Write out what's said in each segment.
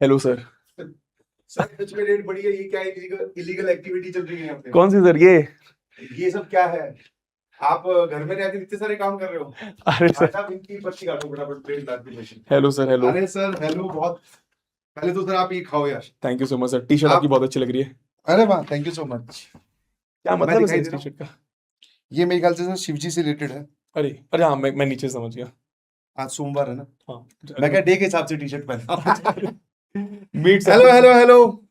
Hello sir. Sir सच में rate बढ़ी है, ये क्या इलीगल एक्टिविटी चल रही है यहाँ पे? कौन सी सर? ये सब क्या है? आप घर में रहकर इतने सारे काम कर रहे हो? अरे सर। अच्छा, इनकी पर्ची काटो फटाफट, plate large. Hello sir. Hello. अरे सर हेलो, बहुत पहले तो सर आप ये खाओ यार। Thank you so much sir. T shirt आपकी बहुत अच्छी लग रही है। अरे वाह, थैंक यू सो मच। क्या मैं मतलब है दिखाई सर दे इस टी रहा हूँ? शर्ट का? ये मेरे ख्याल से सर शिव जी से रिलेटेड है। अरे अरे हाँ, मैं नीचे समझ गया। आज सोमवार है ना, हाँ। मैं क्या डे के हिसाब से टी शर्ट पहना। Meet sir. Hello hello hello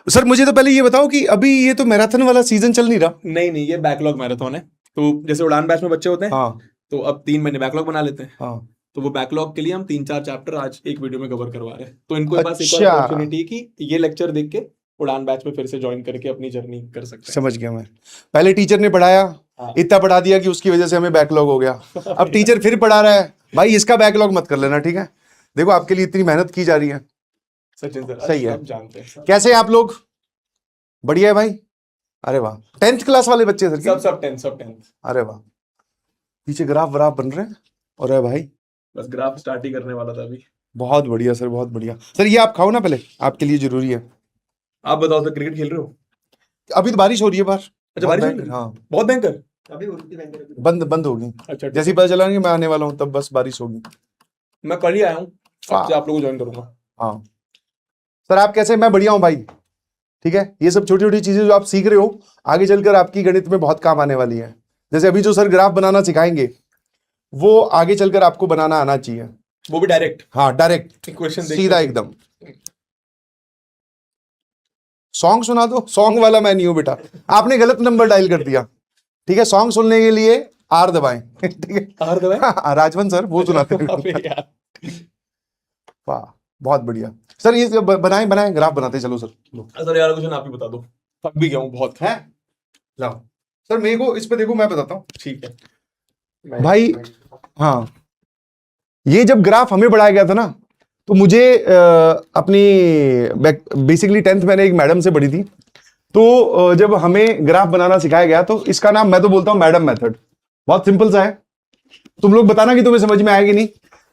sir, मुझे तो पहले ये बताओ कि अभी ये तो मैराथन वाला सीजन चल नहीं रहा। नहीं नहीं, ये बैकलॉग मैराथन है। तो जैसे उड़ान बैच में बच्चे होते हैं, हाँ तो अब 3 महीने बैकलॉग बना लेते हैं। हाँ। तो वो बैकलॉग के लिए हम 3-4 चैप्टर आज एक वीडियो में कवर करवा रहे हैं। तो इनको पास एक और अच्छा। अपॉर्चुनिटी कि ये लेक्चर देख के उड़ान बैच में फिर से ज्वाइन करके अपनी जर्नी कर सकते हैं। समझ गया मैं। पहले टीचर ने पढ़ाया, हाँ। इतना पढ़ा दिया कि उसकी वजह से हमें बैकलॉग हो गया। अब टीचर फिर पढ़ा रहा है, भाई इसका बैकलॉग मत कर लेना, ठीक है? देखो आपके लिए इतनी मेहनत की जा रही है। सचिन सर सही है। सब जानते हैं सब। कैसे हैं आप लोग? बढ़िया है भाई। अरे वाह, 10th क्लास वाले बच्चे सर सब के? सब 10 सब 10। अरे वाह, पीछे ग्राफ व्राफ बन रहे हैं। अरे भाई बस ग्राफ स्टार्ट ही करने वाला था अभी। बहुत बढ़िया सर, बहुत बढ़िया सर। ये आप खाओ ना, पहले आपके लिए जरूरी है। आप बताओ सर, क्रिकेट खेल रहे हो? अभी तो बारिश हो रही है बाहर। अच्छा, बहुत बारिश हो भयंकर, रही है? हाँ। बहुत भयंकर। अभी होती है बंद बंद होगी। अच्छा जैसे ही पता चला ना कि मैं आने वाला हूँ, तब बस बारिश होगी। मैं कल ही आया हूँ, वाह। अब से आप लोगों को ज्वाइन करूंगा। हाँ सर, आप कैसे? मैं बढ़िया हूँ भाई। ठीक है, ये सब छोटी छोटी चीजें जो आप सीख रहे हो, आगे चलकर आपकी गणित में बहुत काम आने वाली है। जैसे अभी जो सर ग्राफ बनाना सिखाएंगे, वो आगे चलकर आपको बनाना आना चाहिए। वो भी डायरेक्ट हाँ डायरेक्ट, क्वेश्चन सीधा एकदम। सॉन्ग सुना दो। सॉन्ग वाला मैं नहीं हूं बेटा, आपने गलत नंबर डायल कर दिया। ठीक है, सॉन्ग सुनने के लिए आर दबाएं। ठीक है, आर दबाएं? हाँ, राजवन सर वो सुनाते हैं। अबे यार। वाह बहुत बढ़िया सर। ये बनाएं बनाएं, ग्राफ बनाते चलो सर। लो सर यार क्वेश्चन आप ही बता दो, थक भी गया हूँ बहुत। है, लाओ सर मेरे को इस पे देखो, मैं बताता हूँ ठीक है भाई। हाँ, ये जब ग्राफ हमें बढ़ाया गया था ना, तो मुझे अपनी बेसिकली 10th मैंने एक मैडम से पढ़ी थी। तो जब हमें ग्राफ बनाना सिखाया गया, तो इसका नाम मैं तो बोलता हूं मैडम मेथड। बहुत सिंपल सा है, तुम लोग बताना कि तुम्हें समझ में आएगी नहीं।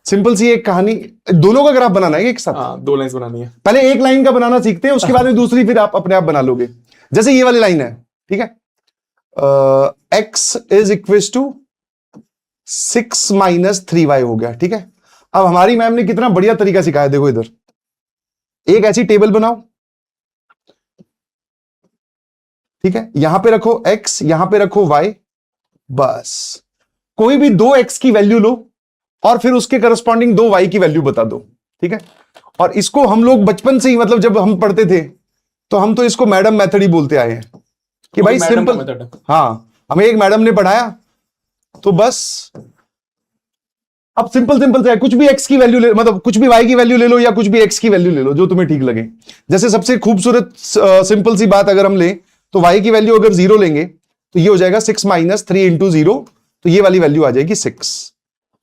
सिंपल सी एक कहानी, दोनों का ग्राफ बनाना है एक साथ। हाँ, 2 लाइन्स बनानी है। पहले एक लाइन का बनाना सीखते हैं, उसके बाद में दूसरी फिर आप अपने आप बना लोगे। जैसे ये वाली लाइन है, ठीक है, x is equal to 6 - 3y हो गया। ठीक है, अब हमारी मैम ने कितना बढ़िया तरीका सिखाया, देखो इधर एक ऐसी टेबल बनाओ। ठीक है, यहां पे रखो x, यहां पे रखो y। बस कोई भी 2 x की वैल्यू लो और फिर उसके करस्पॉन्डिंग 2 y की वैल्यू बता दो। ठीक है, और इसको हम लोग बचपन से ही, मतलब जब हम पढ़ते थे, तो हम तो इसको मैडम मेथड ही बोलते आए हैं कि भाई सिंपल। हाँ, हमें एक मैडम ने पढ़ाया, तो बस अब सिंपल सिंपल से है, कुछ भी x की वैल्यू ले, मतलब कुछ भी y की वैल्यू ले लो, या कुछ भी x की वैल्यू ले लो जो तुम्हें ठीक लगे। जैसे सबसे खूबसूरत सिंपल सी बात अगर हम ले, तो y की वैल्यू अगर 0 लेंगे, तो ये हो जाएगा 6 - 3 × 0, तो ये वाली वैल्यू आ जाएगी 6।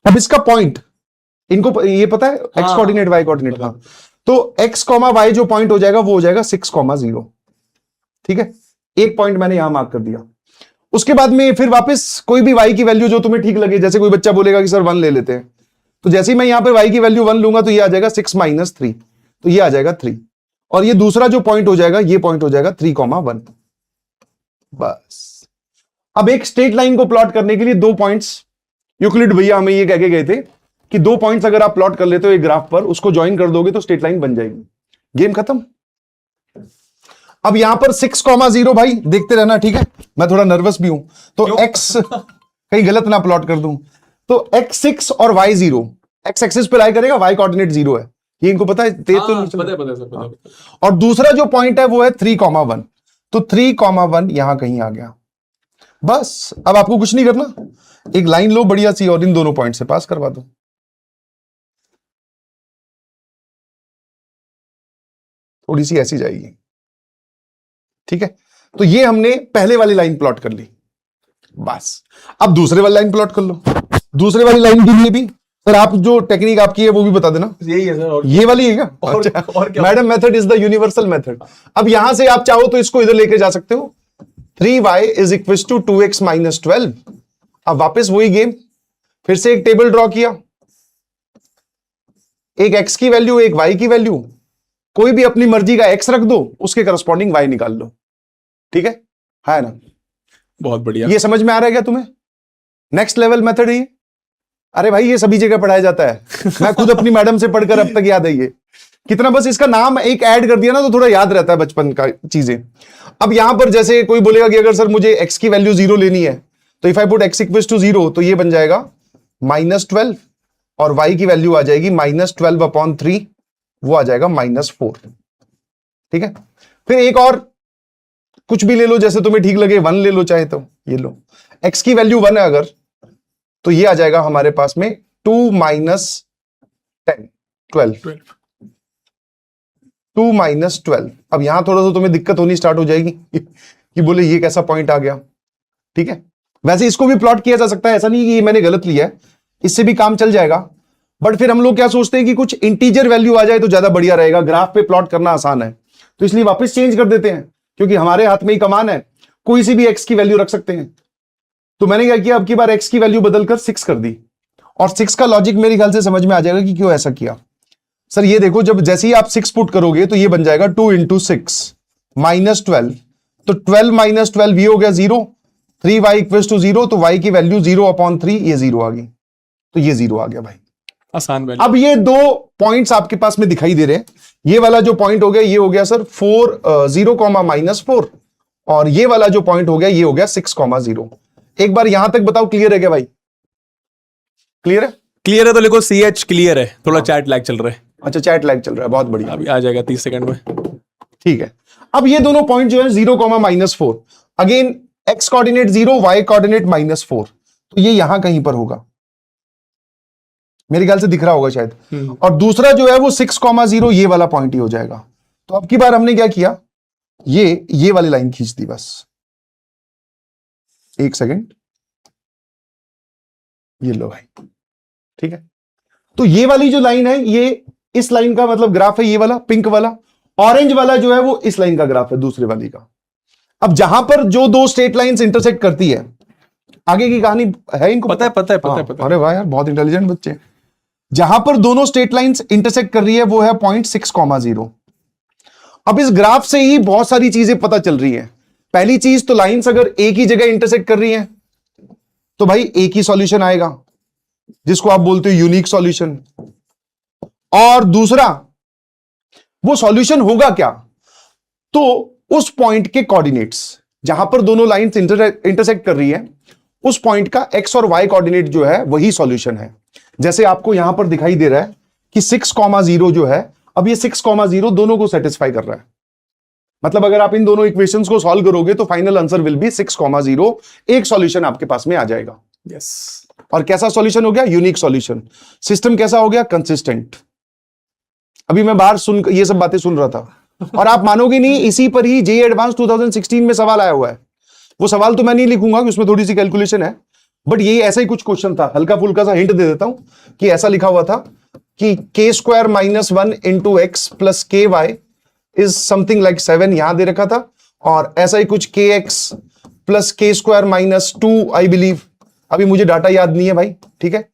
अब इसका पॉइंट इनको ये पता है, x कोऑर्डिनेट y कोऑर्डिनेट। हाँ, तो x, y जो पॉइंट हो जाएगा वो हो जाएगा 6, 0। ठीक है, एक पॉइंट मैंने यहां मार्क कर दिया। उसके बाद में फिर वापस कोई भी y की वैल्यू जो तुम्हें ठीक लगे, जैसे कोई बच्चा बोलेगा कि सर 1 ले लेते हैं, तो जैसे ही मैं यहां पे y की वैल्यू 1 लूंगा, तो ये आ जाएगा 6 - 3, तो ये आ जाएगा 3। और ये दूसरा जो पॉइंट हो जाएगा, ये पॉइंट हो जाएगा 3, 1। बस अब एक स्ट्रेट लाइन को प्लॉट करने के लिए 2 पॉइंट्स, यूक्लिड भैया हमें ये कह के गए थे कि 2 पॉइंट्स अगर आप प्लॉट कर लेते हो एक ग्राफ पर, उसको ज्वाइन कर दोगे तो स्ट्रेट लाइन बन जाएगी। गेम खत्म। अब यहां पर 6, 0 भाई देखते रहना, ठीक है? मैं थोड़ा नर्वस भी हूं, तो x कहीं गलत ना प्लॉट कर दूं। तो x 6 और y 0, x एक्सिस पे लाई करेगा, y कोऑर्डिनेट 0 है, ये इनको पता है? तेज तो नहीं पता है सर, पता है। और दूसरा जो पॉइंट है वो है 3, 1, तो 3, 1 यहां कहीं आ गया। बस अब आपको कुछ नहीं करना, एक लाइन लो बढ़िया सी और इन दोनों पॉइंट से पास करवा दो। थोड़ी सी ऐसी जाएगी, ठीक है? तो ये हमने पहले वाली लाइन प्लॉट कर ली। बस अब दूसरे वाली लाइन प्लॉट कर लो। दूसरे वाली लाइन के लिए भी सर आप जो टेक्निक आपकी है वो भी बता देना। यही है सर। और ये वाली है क्या? अच्छा, और क्या? Madam method is the universal method. अब यहां से आप चाहो तो इसको इधर लेके जा सकते हो। 3y is equal to 2x - 12। अब वापस वही गेम, फिर से एक टेबल ड्रॉ किया, एक x की वैल्यू, एक y की वैल्यू, कोई भी अपनी मर्जी का x रख दो, उसके करस्पॉन्डिंग y निकाल लो। ठीक है ना? बहुत बढ़िया। ये समझ में आ रहा है क्या तुम्हें? नेक्स्ट लेवल मेथड है ये। अरे भाई ये सभी जगह पढ़ाया जाता है। मैं खुद अपनी मैडम से पढ़कर अब तक याद है ये। कितना बस इसका नाम एक ऐड कर दिया ना तो थोड़ा याद रहता है बचपन का चीजें। अब यहां पर जैसे कोई बोलेगा कि अगर सर मुझे x की वैल्यू 0 लेनी है, तो if I put x equals to 0, तो ये बन जाएगा -12 और y की वैल्यू आ जाएगी -12/3, वो आ जाएगा -4। ठीक है? फिर एक और कुछ भी ले लो जैसे तुम्हें ठीक लगे, 1 ले लो चाहे तो ये लो। x की वैल्यू 1 है अगर, तो ये आ जाएगा हमारे पास में 2 - 10 12 2 - 12। अब यहां थोड़ा सा तुम्हें दिक्कत होनी स्टार्ट हो जाएगी कि बोले ये कैसा पॉइंट आ गया। ठीक है? वैसे इसको भी प्लॉट किया जा सकता है, ऐसा नहीं कि ये मैंने गलत लिया है, इससे भी काम चल जाएगा। बट फिर हम लोग क्या सोचते हैं कि कुछ इंटीजर वैल्यू आ जाए तो ज्यादा बढ़िया रहेगा, ग्राफ पे प्लॉट करना आसान है, तो इसलिए वापस चेंज कर देते हैं, क्योंकि हमारे हाथ में ही कमान है, कोई सी भी x की वैल्यू रख सकते हैं। तो मैंने क्या किया, अब की बार x की वैल्यू बदलकर 6 कर दी। और 6 का लॉजिक मेरे ख्याल से समझ में आ जाएगा कि क्यों ऐसा किया। सर ये देखो, जब जैसे ही आप 6 पुट करोगे तो ये बन जाएगा 2 × 6 -12, तो 12 - 12 ये हो गया 0, 3y = 0, तो y की वैल्यू 0/3, ये 0 आ गई, तो ये 0 आ गया भाई। आसान वैल्यू। अब ये दो पॉइंट्स आपके पास में दिखाई दे रहे हैं। ये वाला जो पॉइंट हो गया ये हो गया सर 0, -4, और ये वाला जो पॉइंट हो गया ये हो गया 6, 0। एक बार यहां तक बताओ, क्लियर है क्या भाई? क्लियर है? क्लियर है तो लिखो CH क्लियर है। थोड़ा चैट लैग चल रहा है। अच्छा, चैट लैग चल रहा है, बहुत बढ़िया, अभी आ जाएगा 30 सेकंड में। ठीक है। अब ये दोनों पॉइंट जो है 0, -4, again x coordinate 0, y coordinate -4, तो ये यहां कहीं पर होगा, मेरे ख्याल से दिख रहा होगा शायद। और दूसरा जो है वो 6, 0, ये वाला पॉइंट ही हो जाएगा। तो अब की बार हमने क्या किया, ये वाली लाइन खींच दी बस। एक सेकंड, ये लो भाई। ठीक है? तो ये वाली जो लाइन है, ये इस लाइन का मतलब ग्राफ है, ये वाला पिंक वाला। ऑरेंज वाला जो है वो इस लाइन का ग्राफ है, दूसरे वाली का। अब जहां पर जो दो स्ट्रेट लाइंस इंटरसेक्ट करती है, आगे की कहानी है इनको पता है। अरे वाह यार, बहुत इंटेलिजेंट बच्चे। जहां पर दोनों स्ट्रेट लाइंस इंटरसेक्ट कर रही है वो है पॉइंट 6, 0। अब इस ग्राफ से ही बहुत सारी चीजें पता चल रही है। पहली चीज तो लाइंस अगर एक ही जगह इंटरसेक्ट कर रही हैं तो भाई एक ही सॉल्यूशन आएगा, जिसको आप बोलते हो यूनिक सॉल्यूशन। और दूसरा, वो सॉल्यूशन होगा क्या, तो उस पॉइंट के कोऑर्डिनेट्स जहां पर दोनों लाइंस इंटरसेक्ट कर रही है, उस पॉइंट का x और y कोऑर्डिनेट जो है वही सॉल्यूशन है। जैसे आपको यहां पर दिखाई दे रहा है कि 6, 0 जो है, अब ये 6, 0 दोनों को सेटिस्फाई कर रहा है। मतलब अगर आप इन दोनों इक्वेशंस को सॉल्व करोगे तो फाइनल आंसर विल बी 6, 0। एक सॉल्यूशन आपके पास में आ जाएगा। यस। और कैसा सॉल्यूशन हो गया? Unique solution. सिस्टम कैसा हो गया? कंसिस्टेंट। अभी मैं बाहर ये सब बातें सुन रहा था और आप मानोगे नहीं, इसी पर ही जेईई एडवांस 2016 में सवाल आया हुआ है। वो सवाल तो मैं नहीं लिखूंगा कि उसमें थोड़ी सी कैलकुलेशन है, बट ये ऐसा ही कुछ क्वेश्चन था। हल्का फुल्का सा हिंट दे देता हूं कि ऐसा लिखा हुआ था कि k² - 1 × x + ky is something like 7, यहां दे रखा था। और ऐसा ही कुछ kx + k² - 2 आई बिलीव, अभी मुझे डाटा याद नहीं है भाई। ठीक है?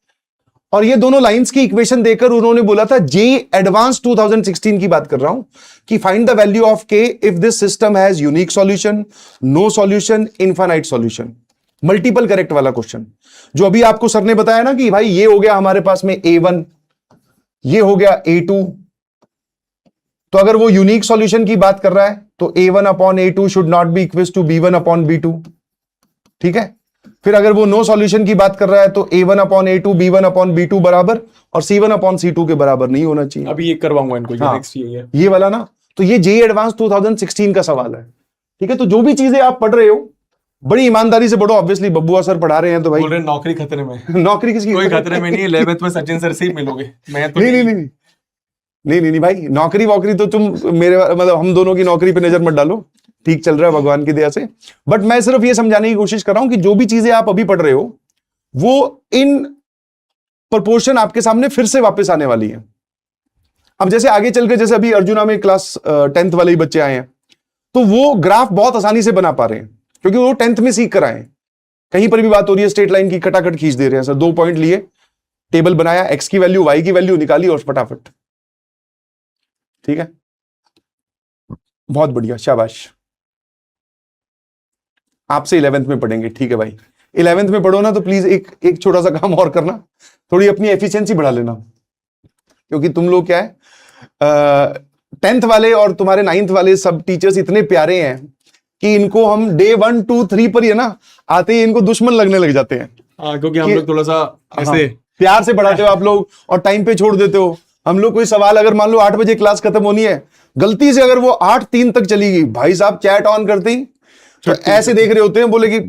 और ये दोनों लाइंस की इक्वेशन देकर उन्होंने बोला था, जेईई एडवांस 2016 की बात कर रहा हूं, कि find the value of k if this system has unique solution, no solution, infinite solution. Multiple correct वाला क्वेश्चन, जो अभी आपको सर ने बताया ना कि भाई ये हो गया हमारे पास में A1, ये हो गया A2। तो अगर वो यूनिक सॉल्यूशन की बात कर रहा है तो A1/A2 should not be equal to B1/B2। ठीक है? फिर अगर वो नो सॉल्यूशन की बात कर रहा है तो A1/A2 B1/B2 बराबर, और C1/C2 के बराबर नहीं होना चाहिए। अभी ये करवाऊंगा इनको। हाँ, नेक्स्ट है ये वाला ना। तो ये जेईई एडवांस 2016 का सवाल है। ठीक है? तो जो भी चीजें आप पढ़ रहे हो बड़ी ईमानदारी से पढ़ो। ऑब्वियसली बब्बुआ सर पढ़ा रहे हैं तो भाई बोल रहे हैं नौकरी खतरे में। नौकरी किसकी? कोई खतरे में नहीं है, 11th में सचिन सर से ही मिलोगे। मैं तो नहीं भाई, नौकरी वोकरी तो तुम मेरे मतलब हम दोनों की नौकरी पे नजर मत डालो। ठीक चल रहा है भगवान की दया से। बट मैं सिर्फ ये समझाने की कोशिश कर रहा हूं कि जो भी चीजें आप अभी पढ़ रहे हो वो इन प्रोपोर्शन आपके सामने फिर से वापस आने वाली है। अब जैसे आगे चलकर, जैसे अभी अर्जुना में क्लास 10th वाले ही बच्चे आए हैं, तो वो ग्राफ बहुत आसानी से बना पा रहे हैं, क्योंकि वो 10th में सीख कर आए हैं। कहीं पर भी बात हो रही है स्ट्रेट लाइन की, खटाखट खींच दे रहे हैं। सर 2 पॉइंट लिए, टेबल बनाया, एक्स की वैल्यू वाई की वैल्यू निकाली और फटाफट। ठीक है, बहुत बढ़िया, शाबाश। आपसे 11th में पढ़ेंगे, ठीक है भाई। 11th में पढ़ो ना तो प्लीज एक छोटा सा काम और करना, थोड़ी अपनी एफिशिएंसी बढ़ा लेना, क्योंकि तुम लोग क्या है 10th वाले और तुम्हारे 9th वाले सब टीचर्स इतने प्यारे हैं कि इनको हम डे 1 2 3 पर ही है ना आते ही इनको दुश्मन लगने लग जाते हैं। हाँ, क्योंकि हम लोग थोड़ा सा ऐसे प्यार से पढ़ाते हो आप लोग और टाइम पे छोड़ देते हो। हम लोग कोई सवाल अगर मान लो 8 बजे क्लास खत्म होनी है, गलती से अगर वो 8:03 तक चली गई, भाई साहब चैट ऑन करते ही तो ऐसे देख रहे होते हैं, बोले कि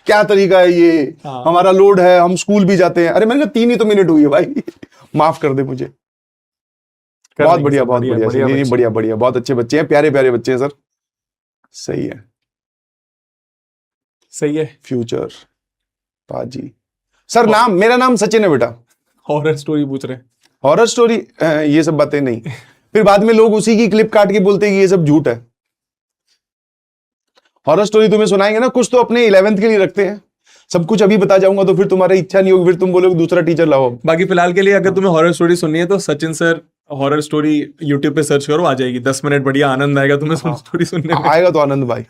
क्या तरीका है ये, हमारा लोड है, हम स्कूल भी जाते हैं। अरे मैंने कहा 3 ही तो मिनट हुई है भाई, माफ कर दे मुझे। बहुत बढ़िया, बहुत बढ़िया, नहीं बढ़िया बढ़िया, बहुत अच्छे बच्चे हैं, प्यारे प्यारे बच्चे हैं सर, सही है, सही है। फ्यूचर पाजी सर, नाम मेरा नाम सचिन है बेटा। हॉरर स्टोरी पूछ रहे हैं। हॉरर स्टोरी ये सब बातें नहीं, फिर बाद में लोग उसी की क्लिप काट के बोलते हैं कि ये सब झूठ है। हॉरर स्टोरी तुम्हें सुनाएंगे ना, कुछ तो अपने 11th के लिए रखते हैं, सब कुछ अभी बता जाऊंगा तो फिर तुम्हारी इच्छा नहीं होगी, फिर तुम बोलोगे दूसरा टीचर लाओ। बाकी फिलहाल के लिए अगर तुम्हें हॉरर स्टोरी सुननी है तो Sachin sir horror story YouTube पे सर्च करो, आ जाएगी। 10 मिनट बढ़िया आनंद आएगा तुम्हें स्टोरी सुनने में। आएगा तो आनंद भाई,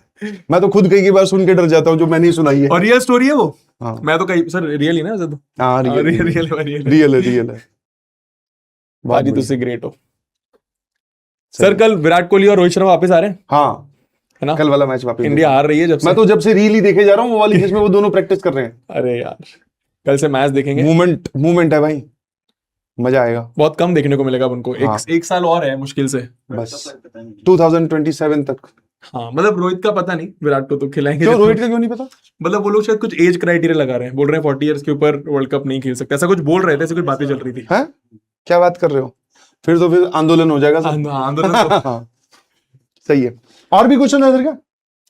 मैं तो खुद कई बार सुन के डर जाता हूँ जो मैंने सुनाई है। और रियल स्टोरी है वो। हाँ। मैं तो कई सर रियल ही ना वैसे तो। हाँ रियल है। बाजी तुझसे ग्रेट हो सर। कल विराट कोहली और रोहित शर्मा वापस आ रहे हैं। हाँ है ना, कल वाला मैच वापस। इंडिया हार रही है जब से। मैं तो जब से रील ही देखे जा रहा हूँ वो वाली जिसमें वो दोनों प्रैक्टिस कर रहे हैं। अरे यार कल से मैच देखेंगे। मूवमेंट है भाई, मजा आएगा। बहुत कम देखने को मिलेगा उनको। हाँ। एक साल और है मुश्किल से, बस 2027 तक। हाँ मतलब रोहित का पता नहीं, विराट को तो खिलाएंगे। क्यों रोहित का क्यों नहीं पता? मतलब वो लोग शायद कुछ एज क्राइटेरिया लगा रहे हैं, बोल रहे हैं 40 इयर्स के ऊपर वर्ल्ड कप नहीं खेल सकते, ऐसा कुछ बोल रहे थे, ऐसी कुछ बातें चल रही थी। हैं? क्या बात कर रहे हो? फिर तो फिर आंदोलन हो जाएगा। आंदोलन तो सही है। और भी क्वेश्चन है इधर का?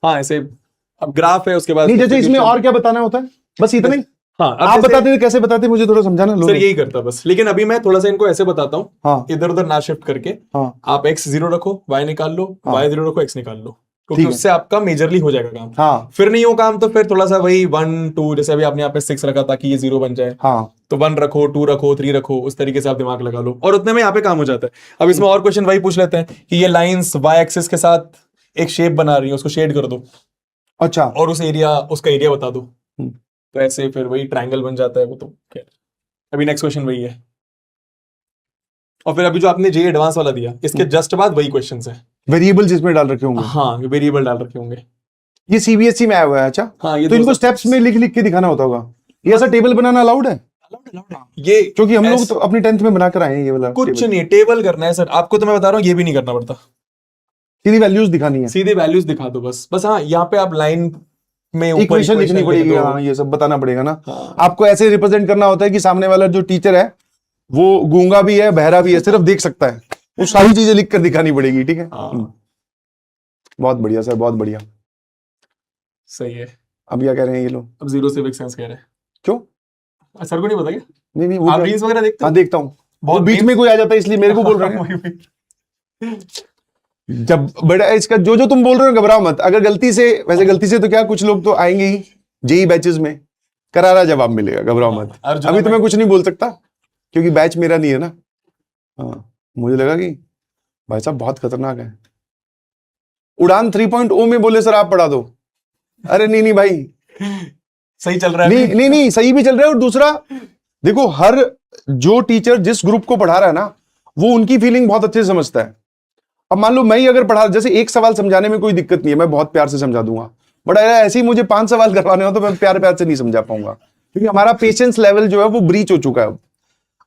हाँ ऐसे अब ग्राफ है, उसके बाद नहीं जैसे इसमें और क्या बताना होता है? बस इतना ही। हाँ आप बताते थे, कैसे बताते मुझे थोड़ा समझाना। सर यही करता बस, लेकिन अभी मैं थोड़ा सा इनको ऐसे बताता हूँ। हाँ। इधर उधर ना शिफ्ट करके। हाँ। आप x 0 रखो, y निकाल लो, हाँ। y 0 रखो, x निकाल लो, क्योंकि उससे आपका मेजरली हो जाएगा काम। हाँ। फिर नहीं हो काम तो फिर थोड़ा सा वही 1 2, जैसे अभी आपने यहाँ पे 6 रखा था कि ये 0 बन जाए। हाँ। तो 1 रखो, 2 रखो, 3 रखो, उस तरीके से आप दिमाग लगा लो और उतने में यहाँ पे काम हो जाता है। अब इसमें और क्वेश्चन वही पूछ लेते हैं कि ये लाइंस y एक्सिस के साथ एक शेप बना रही है, उसको शेड कर दो। अच्छा। और उसका एरिया बता दो। तो ऐसे फिर वही ट्रायंगल बन जाता है वो। तो क्या अभी नेक्स्ट क्वेश्चन वही है, और फिर अभी जो आपने जे एडवांस वाला दिया इसके जस्ट बाद वही क्वेश्चंस है। वेरिएबल जिसमें डाल रखे होंगे। हाँ वेरिएबल डाल रखे होंगे। ये सीबीएसई में आया हुआ है। अच्छा हाँ, ये तो इनको स्टेप्स में लिख लिख के दिखाना होता होगा। ये ऐसा टेबल बनाना अलाउड है? ये क्योंकि हम लोग तो अपनी 10th में बना कर आए हैं ये वाला। कुछ नहीं टेबल करना है सर आपको, तो मैं बता रहा हूँ ये भी नहीं करना पड़ता, सीधी वैल्यूज दिखानी है। सीधे वैल्यूज दिखा दो बस। हाँ यहाँ पे आप लाइन में इक्वेशन लिखनी पड़ेगी। हाँ ये सब बताना पड़ेगा ना। हाँ। आपको ऐसे रिप्रेजेंट करना होता है कि सामने वाला जो टीचर है वो गूंगा भी है, बहरा भी है, सिर्फ देख सकता है, वो सारी चीजें लिख कर दिखानी पड़ेगी। ठीक है। बहुत बढ़िया सर, बहुत बढ़िया, सही है। अब क्या कह रहे हैं ये लोग? अब 0 से सेंस कह रहे हैं। क्यों? सर को नहीं पता क्या? नहीं वो आप रील्स वगैरह देखते हो? हाँ देखता हूँ, बहुत बीच में कोई आ जाता है इसलिए मेरे को बोल रहे हैं। जब बड़ा इसका जो तुम बोल रहे हो घबराओ मत। अगर गलती से, वैसे गलती से तो क्या, कुछ लोग तो आएंगे ही जेई बैचेस में, करारा जवाब मिलेगा, घबराओ मत। अभी तो मैं कुछ नहीं बोल सकता क्योंकि बैच मेरा नहीं है ना। हाँ मुझे लगा कि भाई साहब बहुत खतरनाक है। उड़ान 3.0 में बोले सर आप पढ़ा दो। अरे नहीं भाई सही चल रहा है। नहीं सही भी चल रहा है। और दूसरा देखो, हर जो टीचर जिस ग्रुप को पढ़ा रहा है ना वो उनकी फीलिंग बहुत अच्छे से समझता है। अब मान लो मैं ही अगर पढ़ा, जैसे एक सवाल समझाने में कोई दिक्कत नहीं है, मैं बहुत प्यार से समझा दूंगा, बट अगर ऐसे ही मुझे 5 सवाल करवाने हो तो मैं प्यार से नहीं समझा पाऊंगा, क्योंकि हमारा पेशेंस लेवल जो है वो ब्रीच हो चुका है।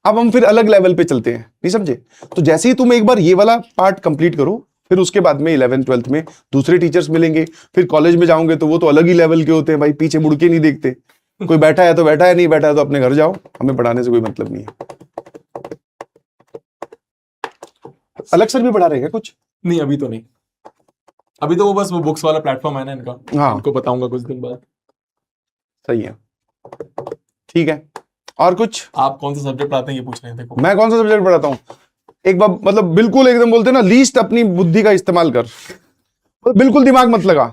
अब हम फिर अलग लेवल पे चलते हैं, नहीं समझे? तो जैसे ही तुम एक बार ये वाला पार्ट कंप्लीट करो, फिर उसके बाद में 11th 12th में दूसरे टीचर्स मिलेंगे, फिर कॉलेज में जाओगे तो वो तो अलग ही लेवल के होते हैं भाई, पीछे मुड़ के नहीं देखते। कोई बैठा है तो बैठा है, नहीं बैठा है तो अपने घर जाओ, हमें पढ़ाने से कोई मतलब नहीं है। अलग सर भी पढ़ा रहे हैं कुछ? नहीं अभी तो नहीं, अभी तो वो बस वो बुक्स वाला प्लेटफॉर्म है ना इनका। हाँ। इनको बताऊंगा कुछ दिन बाद। सही है, ठीक है। और कुछ? आप कौन सा सब्जेक्ट पढ़ाते हैं ये पूछ रहे थे। मैं कौन सा सब्जेक्ट पढ़ाता हूँ? एक बार मतलब बिल्कुल एकदम बोलते ना, लीस्ट अपनी बुद्धि का इस्तेमाल कर, बिल्कुल दिमाग मत लगा।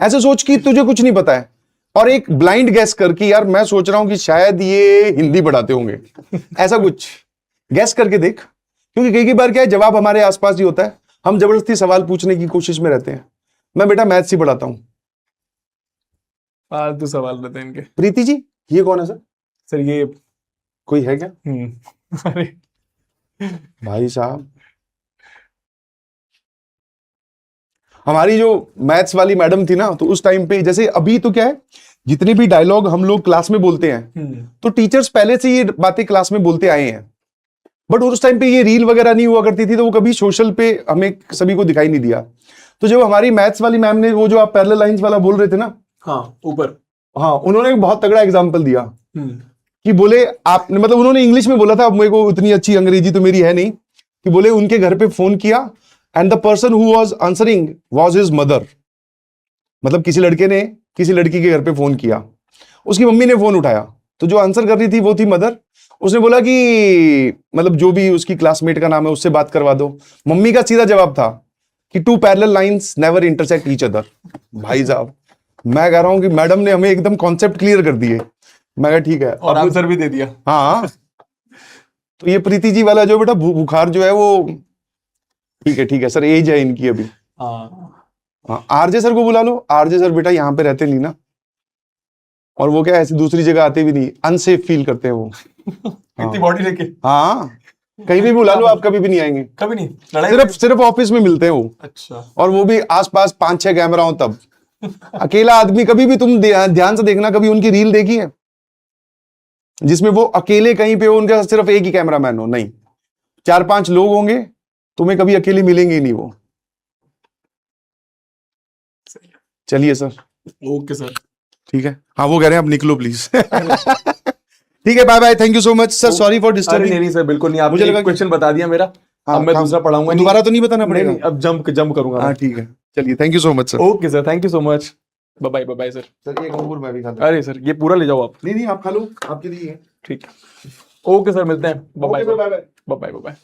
ऐसे सोच कि तुझे कुछ नहीं पता है, और एक ब्लाइंड गैस करके यार मैं सोच रहा हूं कि शायद ये हिंदी पढ़ाते होंगे, ऐसा कुछ गैस करके देख, क्योंकि कई बार क्या है जवाब हमारे आसपास ही होता है, हम जबरदस्ती सवाल पूछने की कोशिश में रहते हैं। मैं बेटा मैथ्स ही पढ़ाता हूं। फालतू सवाल रहते हैं इनके। प्रीति जी ये कौन है सर? सर ये कोई है क्या? अरे भाई साहब हमारी जो मैथ्स वाली मैडम थी ना, तो उस टाइम पे जैसे अभी तो क्या है, जितने भी डायलॉग हम लोग क्लास में बोलते हैं तो टीचर्स पहले से ये बातें क्लास में बोलते आए हैं, बट उस टाइम पे ये रील वगैरह नहीं हुआ करती थी, तो वो कभी सोशल पे हमें सभी को दिखाई नहीं दिया। तो जब हमारी मैथ्स वाली मैम ने वो जो आप पैरेलल लाइंस वाला बोल रहे थे ना, हाँ ऊपर, हाँ उन्होंने एक बहुत तगड़ा एग्जाम्पल दिया हम्म, कि बोले आपने, मतलब उन्होंने इंग्लिश में बोला था, अब मेरे को उतनी अच्छी अंग्रेजी तो मेरी है नहीं, कि बोले उनके घर पे फोन किया and the person who was answering was his mother. मतलब किसी लड़के ने किसी लड़की के घर पे फोन किया, उसकी मम्मी ने फोन उठाया, तो जो आंसर कर रही थी वो थी मदर। उसने बोला कि मतलब जो भी उसकी क्लासमेट का नाम है उससे बात करवा दो। मम्मी का सीधा जवाब था कि two parallel lines never intersect each other. भाई साहब मैं कह रहा हूं कि मैडम ने हमें एकदम कॉन्सेप्ट क्लियर कर दिए। मैं कहा ठीक है, और आंसर भी दे दिया। हाँ तो ये प्रीति जी वाला जो बेटा बुखार जो है वो ठीक है सर, एज है इनकी अभी। हाँ आरजे सर को बुला लो। आरजे सर बेटा यहाँ पे रहते नहीं ना, और वो क्या ऐसी दूसरी जगह आते भी नहीं, अनसेफ फील करते हैं वो। इतनी बॉडी लेके। हाँ कहीं भी बुला लो आप, कभी भी नहीं आएंगे, कभी नहीं, लड़ाई सिर्फ ऑफिस में मिलते हैं वो। अच्छा। और और वो भी आसपास 5-6 कैमरा हो तब। अकेला आदमी कभी भी तुम ध्यान से देखना, कभी उनकी रील देखी है जिसमें वो अकेले कहीं पे हो, उनका सिर्फ एक ही कैमरामैन हो? नहीं, 4-5 लोग होंगे, तुम्हें कभी अकेले मिलेंगे ही नहीं वो। चलिए सर। Okay sir. ठीक है, हाँ वो कह रहे हैं आप निकलो प्लीज। ठीक है, bye bye, thank you so much sir, sorry for disturbing. नहीं सर बिल्कुल नहीं, मुझे आपने लगा एक क्वेश्चन बता दिया मेरा। हाँ, अब मैं दूसरा पढ़ाऊंगा नहीं। दोबारा तो नहीं बताना पड़ेगा? नहीं, अब जंप करूंगा। हाँ ठीक है, चलिए thank you so much sir. Okay sir, thank you so much, bye bye sir. Sir एक अंगूर मैं भी खा लूं। अरे सर ये पूरा ले जाओ आप। नहीं आप खा लो, आपके लिए है। ठीक है, ओके सर, मिलते हैं, बाय बाय।